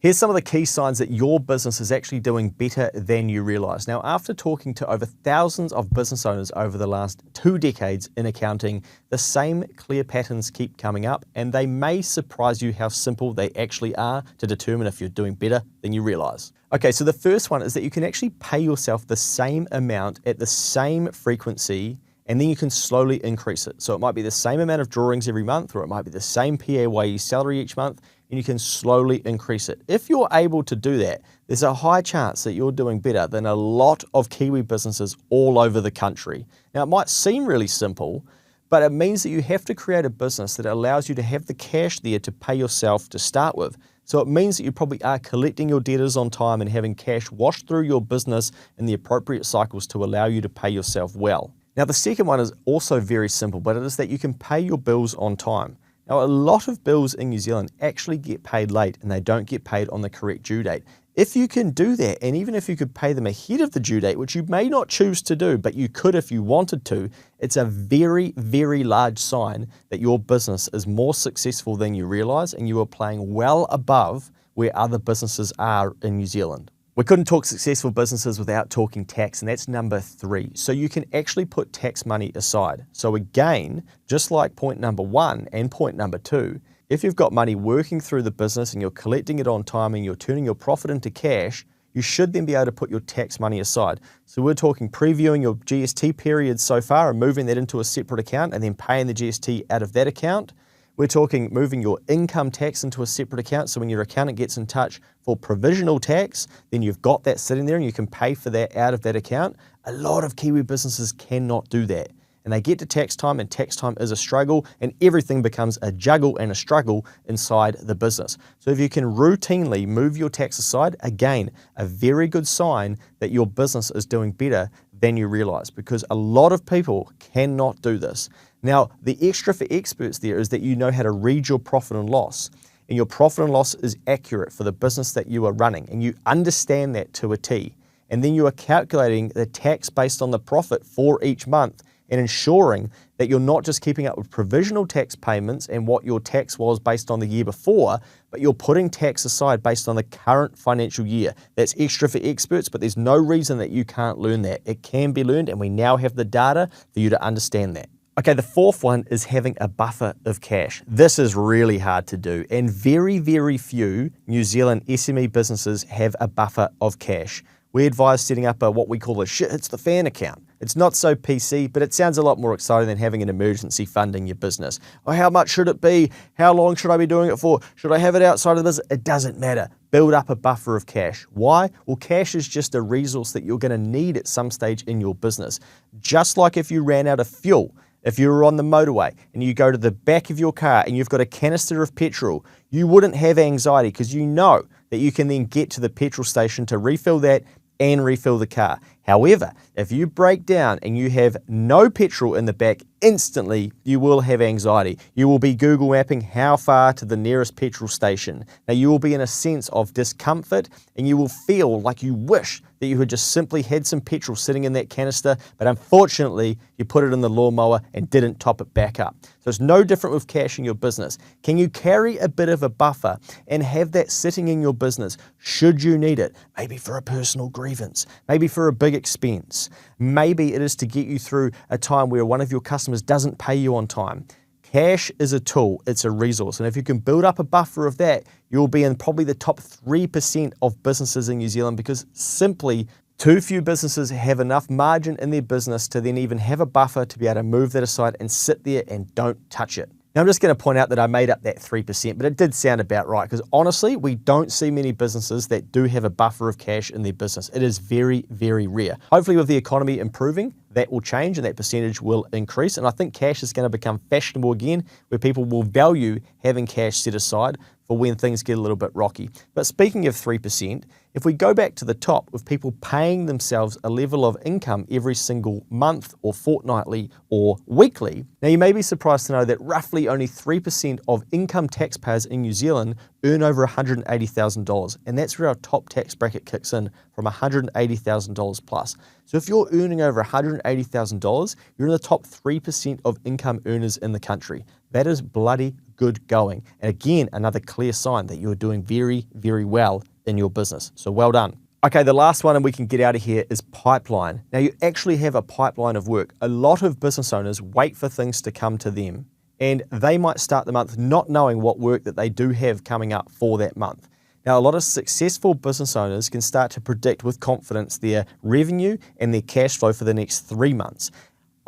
Here's some of the key signs that your business is actually doing better than you realize. Now, after talking to over thousands of business owners over the last 2 decades in accounting, the same clear patterns keep coming up, and they may surprise you how simple they actually are to determine if you're doing better than you realize. Okay, so the first one is that you can actually pay yourself the same amount at the same frequency, and then you can slowly increase it. So it might be the same amount of drawings every month, or it might be the same PAYE salary each month, and you can slowly increase it. If you're able to do that, there's a high chance that you're doing better than a lot of Kiwi businesses all over the country. Now, it might seem really simple, but it means that you have to create a business that allows you to have the cash there to pay yourself to start with. So it means that you probably are collecting your debtors on time and having cash wash through your business in the appropriate cycles to allow you to pay yourself well. Now, the second one is also very simple, but it is that you can pay your bills on time. Now, a lot of bills in New Zealand actually get paid late and they don't get paid on the correct due date. If you can do that, and even if you could pay them ahead of the due date, which you may not choose to do, but you could if you wanted to, it's a very, very large sign that your business is more successful than you realize and you are playing well above where other businesses are in New Zealand. We couldn't talk successful businesses without talking tax, and that's number 3. So you can actually put tax money aside. So again, just like point number 1 and point number 2, if you've got money working through the business and you're collecting it on time and you're turning your profit into cash, you should then be able to put your tax money aside. So we're talking previewing your GST period so far and moving that into a separate account and then paying the GST out of that account. We're talking moving your income tax into a separate account, so when your accountant gets in touch for provisional tax, then you've got that sitting there and you can pay for that out of that account. A lot of Kiwi businesses cannot do that. And they get to tax time, and tax time is a struggle, and everything becomes a juggle and a struggle inside the business. So if you can routinely move your tax aside, again, a very good sign that your business is doing better than you realize, because a lot of people cannot do this. Now, the extra for experts there is that you know how to read your profit and loss, and your profit and loss is accurate for the business that you are running, and you understand that to a T. And then you are calculating the tax based on the profit for each month and ensuring that you're not just keeping up with provisional tax payments and what your tax was based on the year before, but you're putting tax aside based on the current financial year. That's extra for experts, but there's no reason that you can't learn that. It can be learned, and we now have the data for you to understand that. Okay, the fourth one is having a buffer of cash. This is really hard to do, and very, very few New Zealand SME businesses have a buffer of cash. We advise setting up what we call a shit hits the fan account. It's not so PC, but it sounds a lot more exciting than having an emergency fund in your business. Oh, how much should it be? How long should I be doing it for? Should I have it outside of the business? It doesn't matter. Build up a buffer of cash. Why? Well, cash is just a resource that you're going to need at some stage in your business. Just like if you ran out of fuel, if you were on the motorway and you go to the back of your car and you've got a canister of petrol, you wouldn't have anxiety because you know that you can then get to the petrol station to refill that and refill the car. However, if you break down and you have no petrol in the back, instantly you will have anxiety. You will be Google mapping how far to the nearest petrol station. Now, you will be in a sense of discomfort and you will feel like you wish that you had just simply had some petrol sitting in that canister, but unfortunately you put it in the lawnmower and didn't top it back up. So it's no different with cash in your business. Can you carry a bit of a buffer and have that sitting in your business should you need it? Maybe for a personal grievance, maybe for a big expense. Maybe it is to get you through a time where one of your customers doesn't pay you on time. Cash is a tool, it's a resource, and if you can build up a buffer of that, you'll be in probably the top 3% of businesses in New Zealand, because simply too few businesses have enough margin in their business to then even have a buffer to be able to move that aside and sit there and don't touch it. Now, I'm just going to point out that I made up that 3%, but it did sound about right, because honestly, we don't see many businesses that do have a buffer of cash in their business. It is very, very rare. Hopefully with the economy improving, that will change and that percentage will increase. And I think cash is going to become fashionable again, where people will value having cash set aside for when things get a little bit rocky. But speaking of 3%, if we go back to the top with people paying themselves a level of income every single month or fortnightly or weekly, now you may be surprised to know that roughly only 3% of income taxpayers in New Zealand earn over $180,000. And that's where our top tax bracket kicks in, from $180,000 plus. So if you're earning over $180,000, you're in the top 3% of income earners in the country. That is bloody good going. And again, another clear sign that you're doing very, very well in your business. So well done. Okay, the last one, and we can get out of here, is pipeline. Now, you actually have a pipeline of work. A lot of business owners wait for things to come to them, and they might start the month not knowing what work that they do have coming up for that month. Now, a lot of successful business owners can start to predict with confidence their revenue and their cash flow for the next 3 months.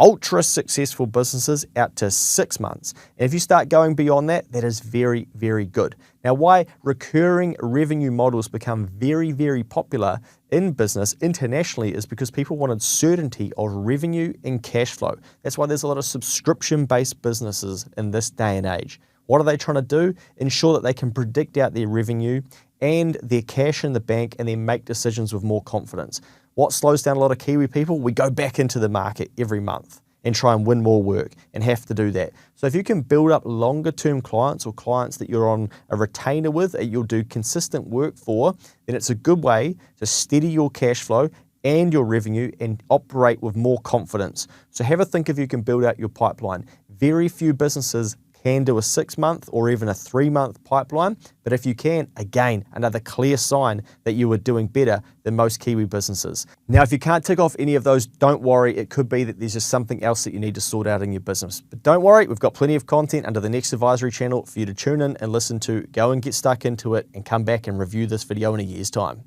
Ultra successful businesses out to 6 months. And if you start going beyond that, that is very, very good. Now, why recurring revenue models become very, very popular in business internationally is because people wanted certainty of revenue and cash flow. That's why there's a lot of subscription-based businesses in this day and age. What are they trying to do? Ensure that they can predict out their revenue and their cash in the bank, and then make decisions with more confidence. What slows down a lot of Kiwi people? We go back into the market every month and try and win more work, and have to do that. So if you can build up longer term clients, or clients that you're on a retainer with, that you'll do consistent work for, then it's a good way to steady your cash flow and your revenue and operate with more confidence. So have a think if you can build out your pipeline. Very few businesses can do a 6-month or even a 3-month pipeline, but if you can, again, another clear sign that you are doing better than most Kiwi businesses. Now, if you can't tick off any of those, don't worry. It could be that there's just something else that you need to sort out in your business. But don't worry, we've got plenty of content under the Next Advisory channel for you to tune in and listen to. Go and get stuck into it and come back and review this video in a year's time.